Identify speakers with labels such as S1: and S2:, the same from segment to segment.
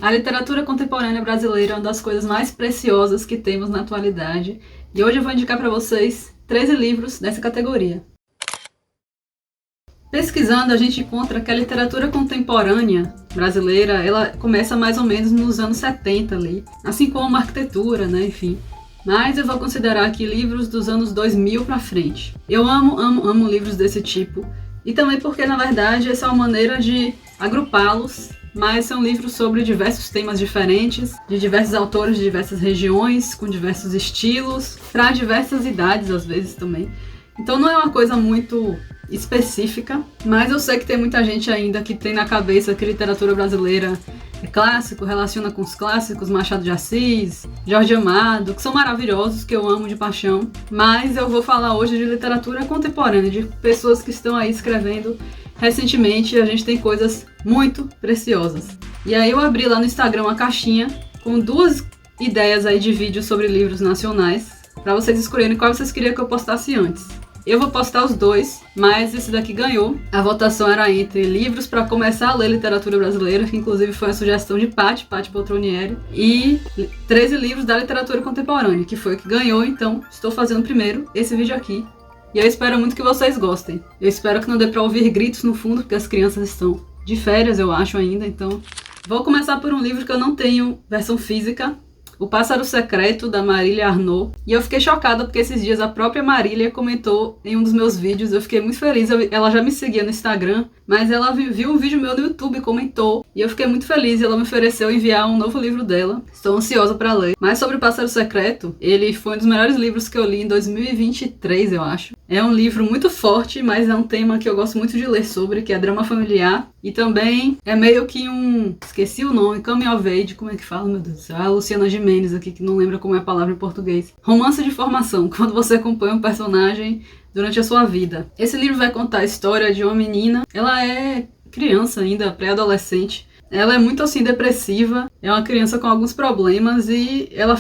S1: A literatura contemporânea brasileira é uma das coisas mais preciosas que temos na atualidade, e hoje eu vou indicar para vocês 13 livros dessa categoria. Pesquisando, a gente encontra que a literatura contemporânea brasileira, ela começa mais ou menos nos anos 70 ali, assim como a arquitetura, né, enfim. Mas eu vou considerar aqui livros dos anos 2000 para frente. Eu amo livros desse tipo, e também porque, na verdade, essa é uma maneira de agrupá-los, mas são livros sobre diversos temas diferentes, de diversos autores de diversas regiões, com diversos estilos, para diversas idades às vezes também. Então não é uma coisa muito específica, mas eu sei que tem muita gente ainda que tem na cabeça que literatura brasileira é clássico, relaciona com os clássicos, Machado de Assis, Jorge Amado, que são maravilhosos, que eu amo de paixão, mas eu vou falar hoje de literatura contemporânea, de pessoas que estão aí escrevendo recentemente. A gente tem coisas muito preciosas. E aí eu abri lá no Instagram uma caixinha com 2 ideias aí de vídeos sobre livros nacionais, para vocês escolherem qual vocês queriam que eu postasse antes. Eu vou postar os 2, mas esse daqui ganhou. A votação era entre livros para começar a ler literatura brasileira, que inclusive foi uma sugestão de Paty Poltronieri, e 13 livros da literatura contemporânea, que foi o que ganhou. Então estou fazendo primeiro esse vídeo aqui. E eu espero muito que vocês gostem. Eu espero que não dê pra ouvir gritos no fundo, porque as crianças estão de férias, eu acho ainda. Então, vou começar por um livro que eu não tenho versão física. O Pássaro Secreto, da Marília Arnaud. E eu fiquei chocada porque esses dias a própria Marília comentou em um dos meus vídeos. Eu fiquei muito feliz. Ela já me seguia no Instagram, mas ela viu um vídeo meu no YouTube e comentou. E eu fiquei muito feliz. Ela me ofereceu enviar um novo livro dela. Estou ansiosa para ler. Mas sobre o Pássaro Secreto, ele foi um dos melhores livros que eu li em 2023, eu acho. É um livro muito forte, mas é um tema que eu gosto muito de ler sobre, que é drama familiar. E também é meio que esqueci o nome, coming of age, como é que fala, meu Deus do céu? A Luciana Gimenez aqui, que não lembra como é a palavra em português. Romance de formação, quando você acompanha um personagem durante a sua vida. Esse livro vai contar a história de uma menina. Ela é criança ainda, pré-adolescente. Ela é muito assim depressiva, é uma criança com alguns problemas e ela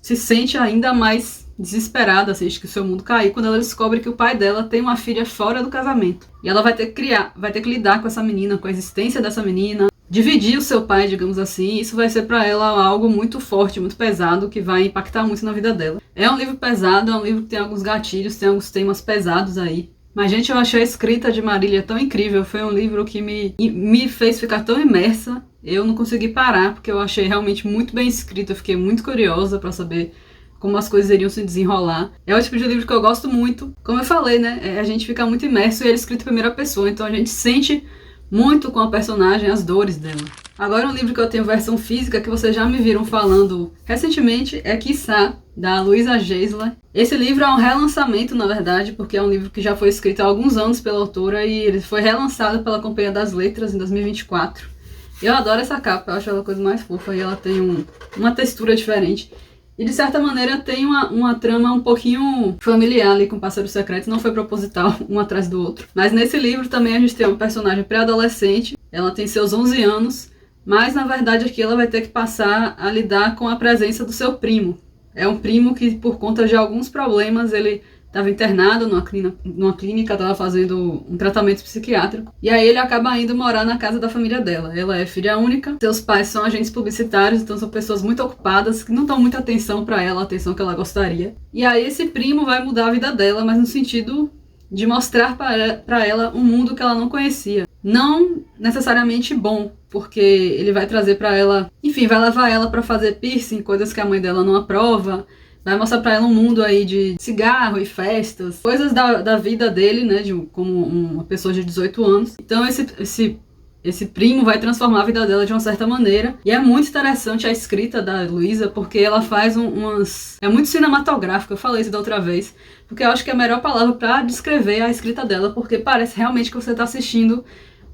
S1: se sente ainda mais desesperada, assim, de que o seu mundo caiu, quando ela descobre que o pai dela tem uma filha fora do casamento. E ela vai ter que lidar com essa menina, com a existência dessa menina, dividir o seu pai, digamos assim. Isso vai ser pra ela algo muito forte, muito pesado, que vai impactar muito na vida dela. É um livro pesado, é um livro que tem alguns gatilhos, tem alguns temas pesados aí. Mas, gente, eu achei a escrita de Marília tão incrível. Foi um livro que me fez ficar tão imersa. Eu não consegui parar, porque eu achei realmente muito bem escrito. Eu fiquei muito curiosa pra saber como as coisas iriam se desenrolar. É o tipo de livro que eu gosto muito. Como eu falei, né? A gente fica muito imerso e ele é escrito em primeira pessoa. Então a gente sente muito com a personagem as dores dela. Agora um livro que eu tenho versão física, que vocês já me viram falando recentemente, é Quiçá, da Luísa Geisler. Esse livro é um relançamento, na verdade, porque é um livro que já foi escrito há alguns anos pela autora e ele foi relançado pela Companhia das Letras em 2024. Eu adoro essa capa, eu acho ela a coisa mais fofa e ela tem uma textura diferente. E de certa maneira tem uma trama um pouquinho familiar ali com o Pássaro Secreto, não foi proposital um atrás do outro. Mas nesse livro também a gente tem uma personagem pré-adolescente, ela tem seus 11 anos, mas na verdade aqui ela vai ter que passar a lidar com a presença do seu primo. É um primo que, por conta de alguns problemas, ele estava internado numa clínica, estava fazendo um tratamento psiquiátrico. E aí ele acaba indo morar na casa da família dela. Ela é filha única, seus pais são agentes publicitários, então são pessoas muito ocupadas, que não dão muita atenção para ela, a atenção que ela gostaria. E aí esse primo vai mudar a vida dela, mas no sentido de mostrar para ela um mundo que ela não conhecia. Não necessariamente bom, porque ele vai trazer para ela, enfim, vai levar ela para fazer piercing, coisas que a mãe dela não aprova. Vai mostrar pra ela um mundo aí de cigarro e festas, coisas da vida dele, né, como uma pessoa de 18 anos. Então esse primo vai transformar a vida dela de uma certa maneira. E é muito interessante a escrita da Luísa, porque ela faz é muito cinematográfica, eu falei isso da outra vez, porque eu acho que é a melhor palavra pra descrever a escrita dela, porque parece realmente que você tá assistindo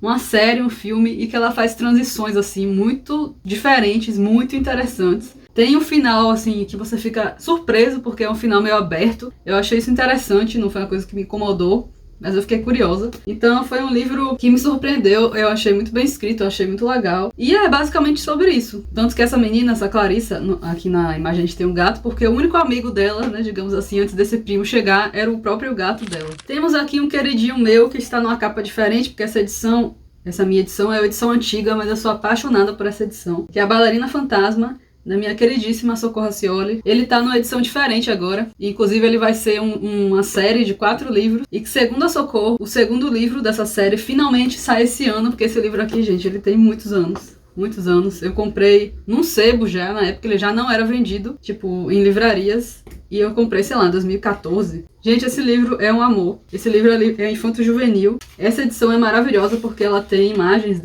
S1: uma série, um filme, e que ela faz transições, assim, muito diferentes, muito interessantes. Tem um final, assim, que você fica surpreso, porque é um final meio aberto. Eu achei isso interessante, não foi uma coisa que me incomodou, mas eu fiquei curiosa. Então foi um livro que me surpreendeu, eu achei muito bem escrito, eu achei muito legal. E é basicamente sobre isso. Tanto que essa menina, essa Clarissa, aqui na imagem a gente tem um gato, porque o único amigo dela, né, digamos assim, antes desse primo chegar, era o próprio gato dela. Temos aqui um queridinho meu que está numa capa diferente, porque essa edição Essa minha edição é a edição antiga, mas eu sou apaixonada por essa edição, que é a Bailarina Fantasma, da minha queridíssima Socorro Racioli. Ele tá numa edição diferente agora, e inclusive ele vai ser uma série de 4 livros, e que segundo a Socorro, o segundo livro dessa série finalmente sai esse ano, porque esse livro aqui, gente, ele tem muitos anos. Muitos anos. Eu comprei num sebo já, na época ele já não era vendido, tipo, em livrarias. E eu comprei, sei lá, em 2014. Gente, esse livro é um amor. Esse livro é infanto-juvenil. Essa edição é maravilhosa porque ela tem imagens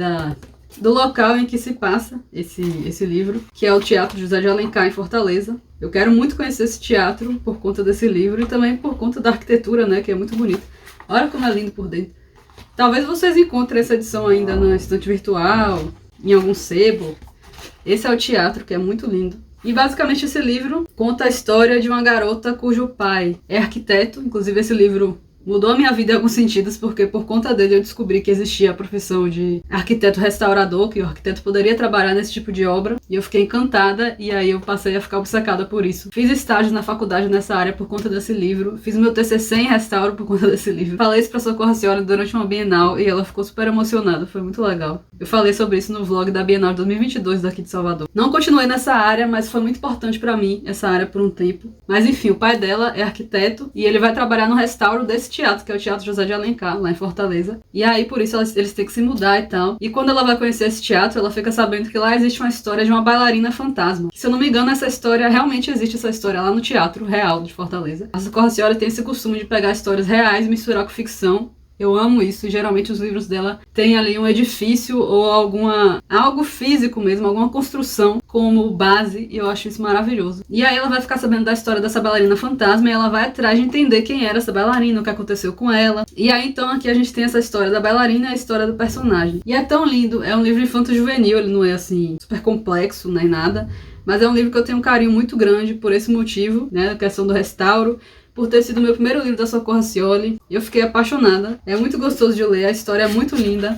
S1: do local em que se passa esse livro, que é o Teatro José de Alencar, em Fortaleza. Eu quero muito conhecer esse teatro por conta desse livro e também por conta da arquitetura, né, que é muito bonita. Olha como é lindo por dentro. Talvez vocês encontrem essa edição ainda na estante virtual, em algum sebo. Esse é o teatro, que é muito lindo. E basicamente esse livro conta a história de uma garota cujo pai é arquiteto. Inclusive esse livro mudou a minha vida em alguns sentidos, porque por conta dele eu descobri que existia a profissão de arquiteto restaurador, que o arquiteto poderia trabalhar nesse tipo de obra, e eu fiquei encantada, e aí eu passei a ficar obcecada por isso. Fiz estágio na faculdade nessa área por conta desse livro, fiz meu TCC em restauro por conta desse livro. Falei isso pra Socorro Racioli durante uma Bienal, e ela ficou super emocionada, foi muito legal. Eu falei sobre isso no vlog da Bienal de 2022 daqui de Salvador. Não continuei nessa área, mas foi muito importante pra mim, essa área, por um tempo. Mas enfim, o pai dela é arquiteto, e ele vai trabalhar no restauro desse teatro, que é o Teatro José de Alencar, lá em Fortaleza. E aí, por isso, eles têm que se mudar e tal. E quando ela vai conhecer esse teatro, ela fica sabendo que lá existe uma história de uma bailarina fantasma. Se eu não me engano, essa história, realmente existe essa história lá no Teatro Real de Fortaleza. A Socorro Racioli tem esse costume de pegar histórias reais e misturar com ficção. Eu amo isso, e geralmente os livros dela têm ali um edifício ou algo físico mesmo, alguma construção como base, e eu acho isso maravilhoso. E aí ela vai ficar sabendo da história dessa bailarina fantasma, e ela vai atrás de entender quem era essa bailarina, o que aconteceu com ela. E aí então aqui a gente tem essa história da bailarina e a história do personagem. E é tão lindo, é um livro infanto-juvenil, ele não é assim super complexo nem nada, mas é um livro que eu tenho um carinho muito grande por esse motivo, né, a questão do restauro, por ter sido o meu primeiro livro da Socorro Racioli. Eu fiquei apaixonada. É muito gostoso de ler, a história é muito linda.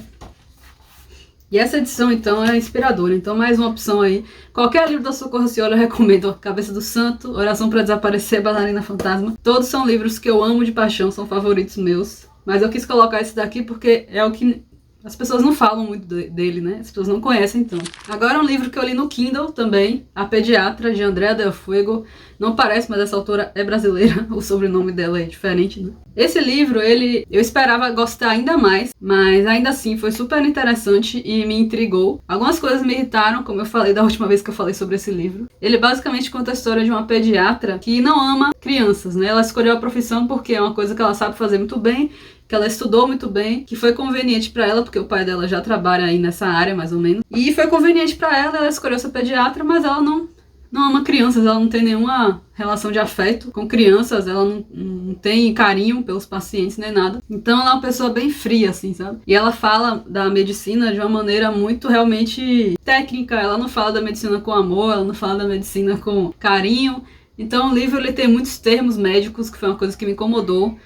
S1: E essa edição, então, é inspiradora. Então, mais uma opção aí. Qualquer livro da Socorro Racioli eu recomendo. Cabeça do Santo, Oração para Desaparecer, Bailarina Fantasma. Todos são livros que eu amo de paixão, são favoritos meus. Mas eu quis colocar esse daqui porque é o que as pessoas não falam muito dele, né? As pessoas não conhecem, então. Agora um livro que eu li no Kindle também, A Pediatra, de Andrea Del Fuego. Não parece, mas essa autora é brasileira. O sobrenome dela é diferente, né? Esse livro, eu esperava gostar ainda mais, mas ainda assim foi super interessante e me intrigou. Algumas coisas me irritaram, como eu falei da última vez que eu falei sobre esse livro. Ele basicamente conta a história de uma pediatra que não ama crianças, né? Ela escolheu a profissão porque é uma coisa que ela sabe fazer muito bem, que ela estudou muito bem, que foi conveniente pra ela, porque o pai dela já trabalha aí nessa área, mais ou menos. E foi conveniente pra ela, ela escolheu ser pediatra, mas ela não ama crianças, ela não tem nenhuma relação de afeto com crianças, ela não tem carinho pelos pacientes nem nada. Então ela é uma pessoa bem fria, assim, sabe? E ela fala da medicina de uma maneira muito realmente técnica, ela não fala da medicina com amor, ela não fala da medicina com carinho. Então o livro ele tem muitos termos médicos, que foi uma coisa que me incomodou.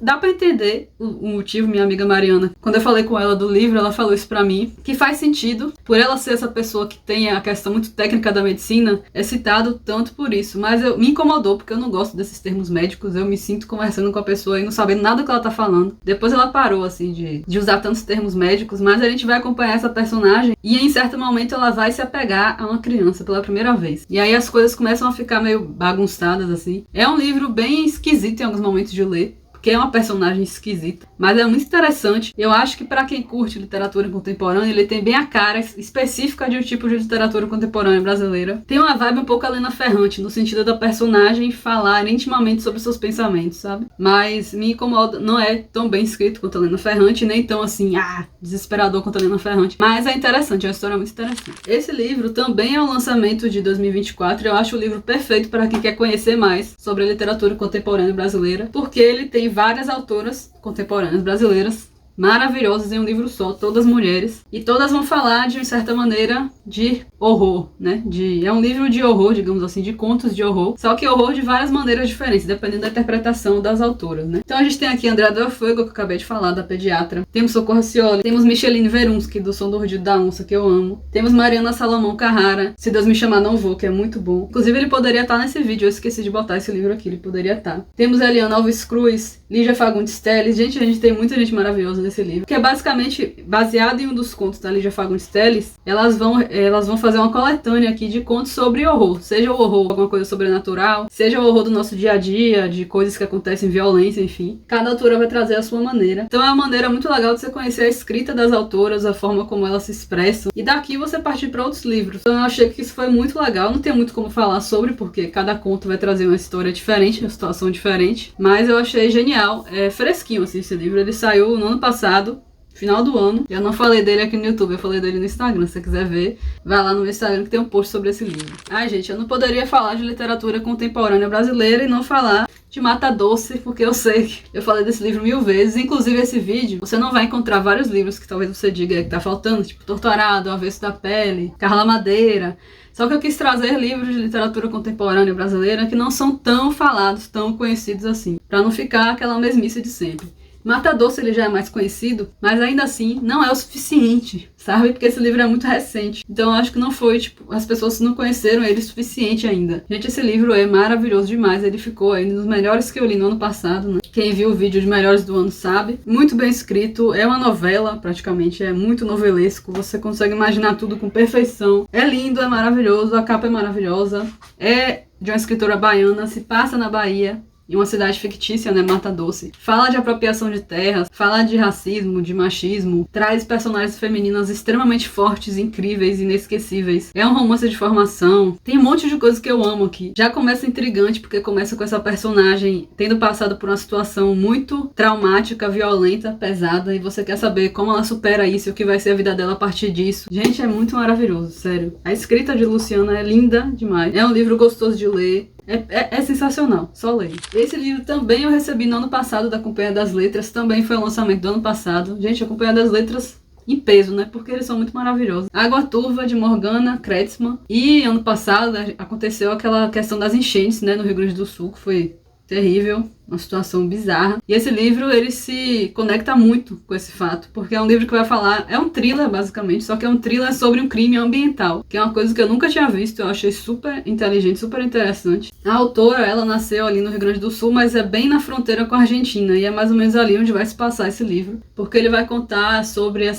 S1: Dá pra entender o motivo, minha amiga Mariana, quando eu falei com ela do livro, ela falou isso pra mim, que faz sentido, por ela ser essa pessoa que tem a questão muito técnica da medicina, é citado tanto por isso, mas me incomodou, porque eu não gosto desses termos médicos, eu me sinto conversando com a pessoa e não sabendo nada do que ela tá falando. Depois ela parou, assim, de usar tantos termos médicos, mas a gente vai acompanhar essa personagem e em certo momento ela vai se apegar a uma criança pela primeira vez. E aí as coisas começam a ficar meio bagunçadas, assim. É um livro bem esquisito em alguns momentos de ler, porque é uma personagem esquisita, mas é muito interessante. Eu acho que para quem curte literatura contemporânea, ele tem bem a cara específica de um tipo de literatura contemporânea brasileira. Tem uma vibe um pouco Helena Ferrante, no sentido da personagem falar intimamente sobre seus pensamentos, sabe? Mas me incomoda, não é tão bem escrito quanto Helena Ferrante, nem tão assim, desesperador quanto Helena Ferrante, mas é interessante, é uma história muito interessante. Esse livro também é um lançamento de 2024, eu acho o livro perfeito para quem quer conhecer mais sobre a literatura contemporânea brasileira, porque ele tem várias autoras contemporâneas brasileiras maravilhosas em um livro só, todas mulheres, e todas vão falar de certa maneira de horror, né? É um livro de horror, digamos assim, de contos de horror, só que horror de várias maneiras diferentes, dependendo da interpretação das autoras, né? Então a gente tem aqui Andrea Del Fuego, que eu acabei de falar, da pediatra, temos Socorro Racioli, temos Micheline Verunsky, do Som do Rugido da Onça, que eu amo, temos Mariana Salomão Carrara, Se Deus Me Chamar Não Vou, que é muito bom, inclusive ele poderia estar nesse vídeo, eu esqueci de botar esse livro aqui, ele poderia estar. Temos Eliana Alves Cruz, Lígia Fagundes Telles, gente, a gente tem muita gente maravilhosa desse livro, que é basicamente baseado em um dos contos da Lígia Fagundes Telles. Elas vão fazer uma coletânea aqui de contos sobre horror, seja o horror, alguma coisa sobrenatural, seja o horror do nosso dia a dia, de coisas que acontecem, violência, enfim. Cada autora vai trazer a sua maneira. Então é uma maneira muito legal de você conhecer a escrita das autoras, a forma como elas se expressam, e daqui você partir para outros livros. Então eu achei que isso foi muito legal. Não tem muito como falar sobre, porque cada conto vai trazer uma história diferente, uma situação diferente, mas eu achei genial. É fresquinho assim esse livro, ele saiu no ano passado, final do ano. Eu não falei dele aqui no YouTube, eu falei dele no Instagram. Se você quiser ver, vai lá no meu Instagram que tem um post sobre esse livro. Ai, gente, eu não poderia falar de literatura contemporânea brasileira e não falar de Mata Doce, porque eu sei que eu falei desse livro 1000 vezes. Inclusive, esse vídeo, você não vai encontrar vários livros que talvez você diga que tá faltando, tipo Torturado, Avesso da Pele, Carla Madeira. Só que eu quis trazer livros de literatura contemporânea brasileira que não são tão falados, tão conhecidos assim, pra não ficar aquela mesmice de sempre. Mata Doce ele já é mais conhecido, mas ainda assim não é o suficiente, sabe? Porque esse livro é muito recente. Então eu acho que não foi, tipo, as pessoas não conheceram ele o suficiente ainda. Gente, esse livro é maravilhoso demais, ele ficou aí nos melhores que eu li no ano passado, né? Quem viu o vídeo de melhores do ano sabe. Muito bem escrito, é uma novela praticamente, é muito novelesco, você consegue imaginar tudo com perfeição. É lindo, é maravilhoso, a capa é maravilhosa, é de uma escritora baiana, se passa na Bahia, em uma cidade fictícia, né, Mata Doce. Fala de apropriação de terras, fala de racismo, de machismo, traz personagens femininas extremamente fortes, incríveis, inesquecíveis. É um romance de formação, tem um monte de coisas que eu amo aqui. Já começa intrigante, porque começa com essa personagem tendo passado por uma situação muito traumática, violenta, pesada, e você quer saber como ela supera isso e o que vai ser a vida dela a partir disso. Gente, é muito maravilhoso, sério. A escrita de Luciana é linda demais. É um livro gostoso de ler. É sensacional, só leio. Esse livro também eu recebi no ano passado da Companhia das Letras, também foi o lançamento do ano passado. Gente, a Companhia das Letras em peso, né? Porque eles são muito maravilhosos. Água Turva, de Morgana Kreutzmann. E ano passado aconteceu aquela questão das enchentes, né? No Rio Grande do Sul, que foi terrível. Uma situação bizarra. E esse livro, ele se conecta muito com esse fato, porque é um livro que vai falar, é um thriller basicamente, só que é um thriller sobre um crime ambiental, que é uma coisa que eu nunca tinha visto, eu achei super inteligente, super interessante. A autora, ela nasceu ali no Rio Grande do Sul, mas é bem na fronteira com a Argentina, e é mais ou menos ali onde vai se passar esse livro, porque ele vai contar sobre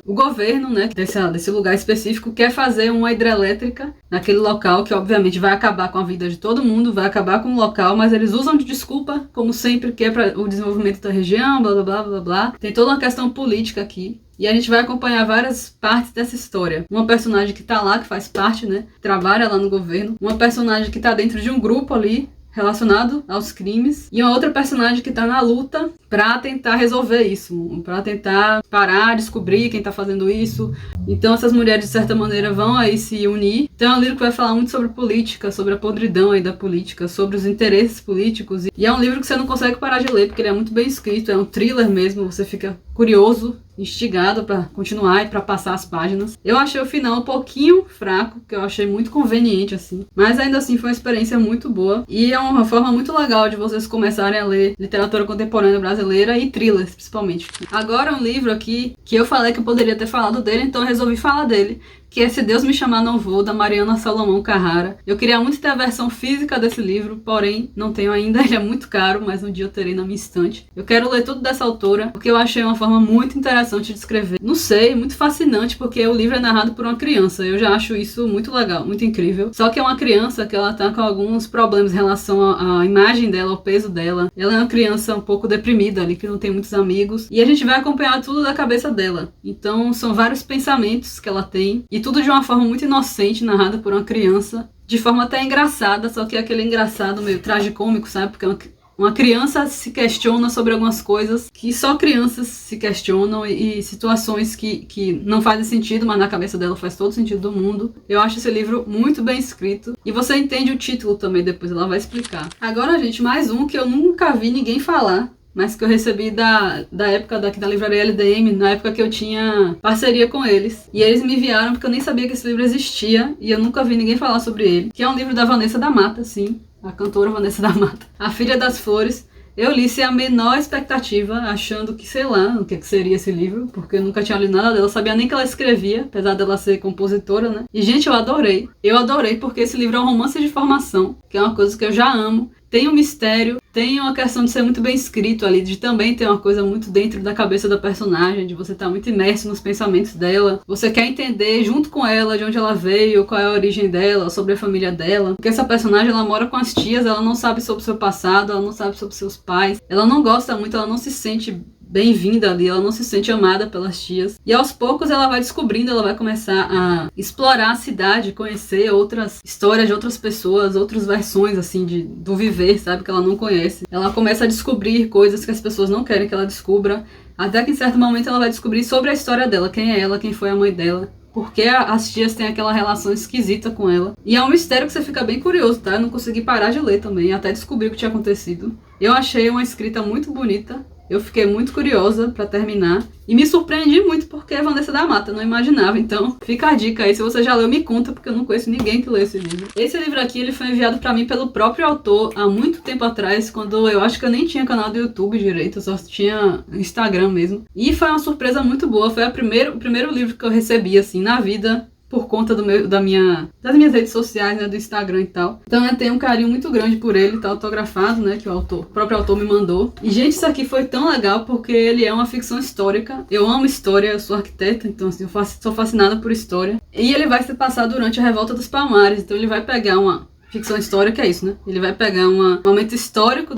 S1: o governo, né, desse lugar específico, quer fazer uma hidrelétrica naquele local, que obviamente vai acabar com a vida de todo mundo, vai acabar com o local, mas eles usam de desculpa, como sempre, que é para o desenvolvimento da região, blá blá blá blá blá. Tem toda uma questão política aqui. E a gente vai acompanhar várias partes dessa história. Uma personagem que tá lá, que faz parte, né? Trabalha lá no governo. Uma personagem que tá dentro de um grupo ali, relacionado aos crimes, e uma outra personagem que tá na luta pra tentar resolver isso, pra tentar parar, descobrir quem tá fazendo isso. Então essas mulheres, de certa maneira, vão aí se unir. Então é um livro que vai falar muito sobre política, sobre a podridão aí da política, sobre os interesses políticos. E é um livro que você não consegue parar de ler, porque ele é muito bem escrito, é um thriller mesmo, você fica curioso, instigado pra continuar e pra passar as páginas. Eu achei o final um pouquinho fraco, que eu achei muito conveniente, assim. Mas ainda assim foi uma experiência muito boa. E é uma forma muito legal de vocês começarem a ler literatura contemporânea brasileira e thrillers, principalmente. Agora um livro aqui que eu falei que eu poderia ter falado dele, então eu resolvi falar dele, que é Se Deus Me Chamar Não Vou, da Mariana Salomão Carrara. Eu queria muito ter a versão física desse livro, porém não tenho ainda, ele é muito caro, mas um dia eu terei na minha estante. Eu quero ler tudo dessa autora, porque eu achei uma forma muito interessante de escrever. Não sei, muito fascinante, porque o livro é narrado por uma criança. Eu já acho isso muito legal, muito incrível. Só que é uma criança que ela tá com alguns problemas em relação à imagem dela, ao peso dela. Ela é uma criança um pouco deprimida ali, que não tem muitos amigos. E a gente vai acompanhar tudo da cabeça dela. Então são vários pensamentos que ela tem, e tudo de uma forma muito inocente, narrada por uma criança, de forma até engraçada, só que é aquele engraçado meio tragicômico, sabe? Porque uma criança se questiona sobre algumas coisas que só crianças se questionam, e situações que não fazem sentido, mas na cabeça dela faz todo sentido do mundo. Eu acho esse livro muito bem escrito, e você entende o título também, depois ela vai explicar. Agora, gente, mais um que eu nunca vi ninguém falar, mas que eu recebi da época daqui da livraria LDM, na época que eu tinha parceria com eles. E eles me enviaram porque eu nem sabia que esse livro existia, e eu nunca vi ninguém falar sobre ele. Que é um livro da Vanessa da Mata, sim, a cantora Vanessa da Mata. A Filha das Flores. Eu li sem a menor expectativa, achando que, sei lá, o que seria esse livro, porque eu nunca tinha lido nada dela, sabia nem que ela escrevia, apesar dela ser compositora, né? E, gente, eu adorei. Eu adorei porque esse livro é um romance de formação, que é uma coisa que eu já amo. tem um mistério, tem uma questão de ser muito bem escrito ali, de também ter uma coisa muito dentro da cabeça da personagem, de você estar muito imerso nos pensamentos dela. Você quer entender junto com ela de onde ela veio, qual é a origem dela, sobre a família dela. Porque essa personagem, ela mora com as tias, ela não sabe sobre o seu passado, ela não sabe sobre seus pais. Ela não gosta muito, ela não se sente bem-vinda ali, ela não se sente amada pelas tias. E aos poucos ela vai descobrindo, ela vai começar a explorar a cidade, conhecer outras histórias de outras pessoas, outras versões, assim, do viver, sabe, que ela não conhece. Ela começa a descobrir coisas que as pessoas não querem que ela descubra, até que em certo momento ela vai descobrir sobre a história dela, quem é ela, quem foi a mãe dela. Porque as tias têm aquela relação esquisita com ela. E é um mistério que você fica bem curioso, tá? Eu não consegui parar de ler também, até descobrir o que tinha acontecido. Eu achei uma escrita muito bonita. Eu fiquei muito curiosa pra terminar. E me surpreendi muito porque é Vanessa da Mata, não imaginava. Então, fica a dica aí. Se você já leu, me conta, porque eu não conheço ninguém que lê esse livro. Esse livro aqui, ele foi enviado pra mim pelo próprio autor há muito tempo atrás, quando eu acho que eu nem tinha canal do YouTube direito, eu só tinha Instagram mesmo. E foi uma surpresa muito boa. Foi o primeiro livro que eu recebi, assim, na vida, por conta das minhas redes sociais, né, do Instagram e tal. Então eu tenho um carinho muito grande por ele, tá autografado, né, que o próprio autor me mandou. E, gente, isso aqui foi tão legal porque ele é uma ficção histórica. Eu amo história, eu sou arquiteta, então assim, eu sou fascinada por história. E ele vai se passar durante a Revolta dos Palmares, então ele vai pegar uma ficção histórica, é isso, né? Ele vai pegar um momento histórico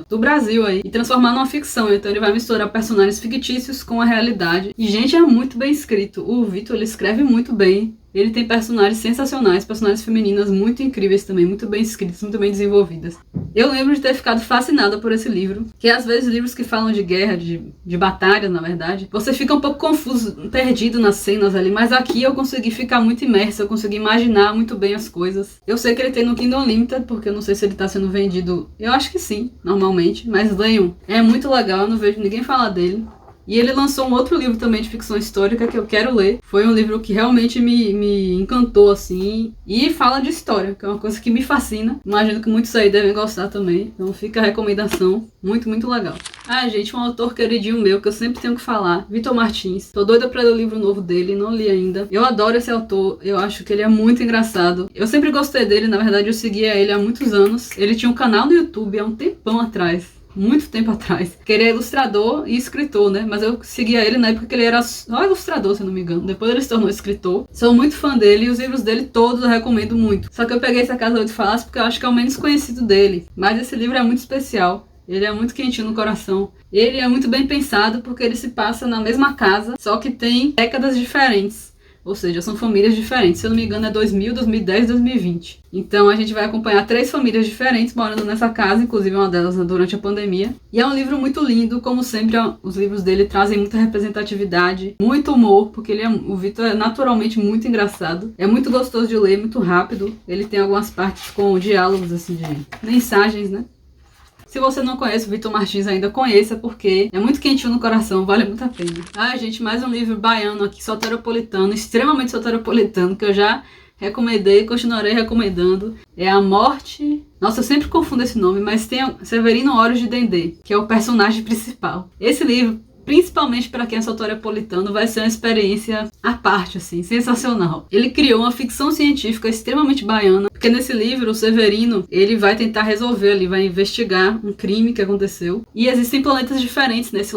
S1: do Brasil aí e transformar numa ficção. Então ele vai misturar personagens fictícios com a realidade. E, gente, é muito bem escrito. O Vitor, ele escreve muito bem. Ele tem personagens sensacionais, personagens femininas muito incríveis também, muito bem escritas, muito bem desenvolvidas. Eu lembro de ter ficado fascinada por esse livro, que às vezes livros que falam de guerra, de batalha, na verdade, você fica um pouco confuso, perdido nas cenas ali, mas aqui eu consegui ficar muito imersa, eu consegui imaginar muito bem as coisas. Eu sei que ele tem no Kindle Unlimited, porque eu não sei se ele tá sendo vendido, eu acho que sim, normalmente, mas leiam, é muito legal, eu não vejo ninguém falar dele. E ele lançou um outro livro também de ficção histórica que eu quero ler. Foi um livro que realmente me encantou, assim. E fala de história, que é uma coisa que me fascina. Imagino que muitos aí devem gostar também. Então fica a recomendação. Muito, muito legal. Ah, gente, um autor queridinho meu, que eu sempre tenho que falar. Vitor Martins. Tô doida pra ler o livro novo dele, não li ainda. Eu adoro esse autor, eu acho que ele é muito engraçado. Eu sempre gostei dele, na verdade eu seguia ele há muitos anos. Ele tinha um canal no YouTube há um tempão atrás. Muito tempo atrás. Que ele é ilustrador e escritor, né? Mas eu seguia ele na época que ele era só ilustrador, se não me engano. Depois ele se tornou escritor. Sou muito fã dele e os livros dele todos eu recomendo muito. Só que eu peguei essa Casa Oito Falas porque eu acho que é o menos conhecido dele. Mas esse livro é muito especial. Ele é muito quentinho no coração. Ele é muito bem pensado porque ele se passa na mesma casa, só que tem décadas diferentes. Ou seja, são famílias diferentes. Se eu não me engano, é 2000, 2010, 2020. Então a gente vai acompanhar 3 famílias diferentes morando nessa casa, inclusive uma delas durante a pandemia. E é um livro muito lindo, como sempre, os livros dele trazem muita representatividade, muito humor, porque o Vitor é naturalmente muito engraçado. É muito gostoso de ler, muito rápido. Ele tem algumas partes com diálogos, assim, de mensagens, né? Se você não conhece o Vitor Martins ainda, conheça, porque é muito quentinho no coração, vale muito a pena. Ah, gente, mais um livro baiano aqui, soteropolitano, extremamente soteropolitano, que eu já recomendei e continuarei recomendando. É A Morte... Nossa, eu sempre confundo esse nome, mas tem Severino Órios de Dendê, que é o personagem principal. Esse livro, principalmente para quem é soteropolitano, vai ser uma experiência à parte, assim, sensacional. Ele criou uma ficção científica extremamente baiana, porque nesse livro o Severino, ele vai tentar resolver, ele vai investigar um crime que aconteceu, e existem planetas diferentes nesse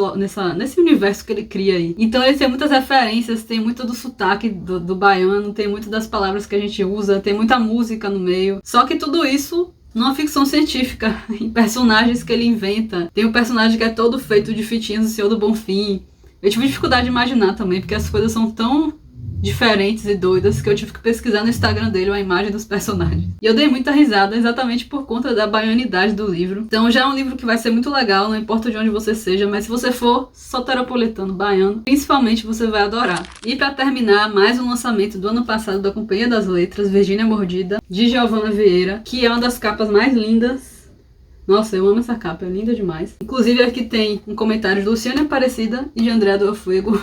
S1: universo que ele cria aí. Então ele tem muitas referências, tem muito do sotaque do baiano, tem muito das palavras que a gente usa, tem muita música no meio, só que tudo isso numa ficção científica, em personagens que ele inventa. Tem um personagem que é todo feito de fitinhas do Senhor do Bonfim. Eu tive dificuldade de imaginar também, porque as coisas são tão diferentes e doidas que eu tive que pesquisar no Instagram dele a imagem dos personagens. E eu dei muita risada exatamente por conta da baianidade do livro. Então já é um livro que vai ser muito legal, não importa de onde você seja, mas se você for soteropolitano, baiano, principalmente você vai adorar. E para terminar, mais um lançamento do ano passado da Companhia das Letras, Virgínia Mordida, de Giovanna Vieira, que é uma das capas mais lindas. Nossa, eu amo essa capa, é linda demais. Inclusive aqui tem um comentário de Luciana Aparecida e de André do Fuego.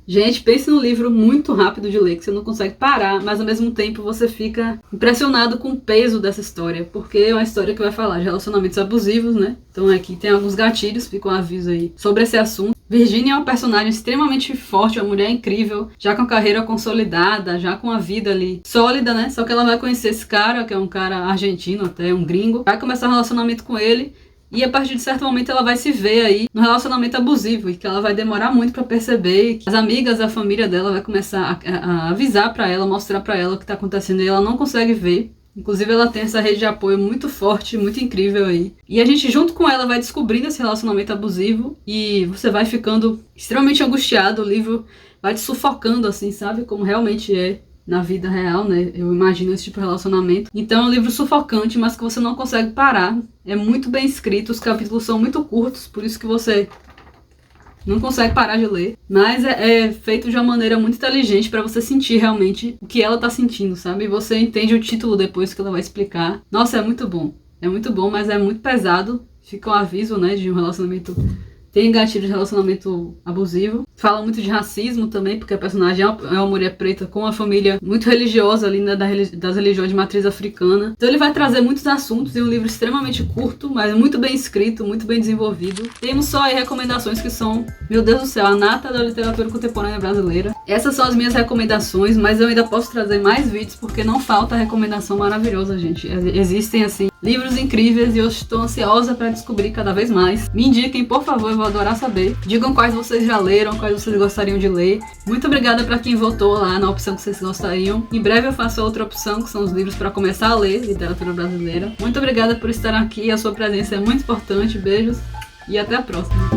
S1: Gente, pense num livro muito rápido de ler, que você não consegue parar, mas ao mesmo tempo você fica impressionado com o peso dessa história, porque é uma história que vai falar de relacionamentos abusivos, né? Então aqui tem alguns gatilhos, fica um aviso aí sobre esse assunto. Virginia é uma personagem extremamente forte, uma mulher incrível, já com a carreira consolidada, já com a vida ali sólida, né? Só que ela vai conhecer esse cara, que é um cara argentino até, um gringo, vai começar um relacionamento com ele, e a partir de certo momento ela vai se ver aí no relacionamento abusivo, e que ela vai demorar muito pra perceber, e que as amigas da família dela vai começar a avisar pra ela, mostrar pra ela o que tá acontecendo, e ela não consegue ver. Inclusive ela tem essa rede de apoio muito forte, muito incrível aí. E a gente junto com ela vai descobrindo esse relacionamento abusivo e você vai ficando extremamente angustiado, o livro vai te sufocando assim, sabe? Como realmente é na vida real, né? Eu imagino esse tipo de relacionamento. Então é um livro sufocante, mas que você não consegue parar. É muito bem escrito, os capítulos são muito curtos, por isso que você não consegue parar de ler, mas é feito de uma maneira muito inteligente pra você sentir realmente o que ela tá sentindo, sabe? E você entende o título depois que ela vai explicar. Nossa, é muito bom, mas é muito pesado. Fica um aviso, né, de um relacionamento... Tem gatilho de relacionamento abusivo. Fala muito de racismo também, porque a personagem é uma mulher preta com uma família muito religiosa ali, né, das religiões de matriz africana. Então ele vai trazer muitos assuntos em um livro extremamente curto, mas muito bem escrito, muito bem desenvolvido. Temos só aí recomendações que são, meu Deus do céu, a nata da literatura contemporânea brasileira. Essas são as minhas recomendações, mas eu ainda posso trazer mais vídeos, porque não falta recomendação maravilhosa, gente. Existem, assim, livros incríveis e eu estou ansiosa para descobrir cada vez mais. Me indiquem, por favor, eu vou adorar saber. Digam quais vocês já leram, quais vocês gostariam de ler. Muito obrigada para quem votou lá na opção que vocês gostariam. Em breve eu faço outra opção, que são os livros para começar a ler, literatura brasileira. Muito obrigada por estar aqui, a sua presença é muito importante. Beijos e até a próxima.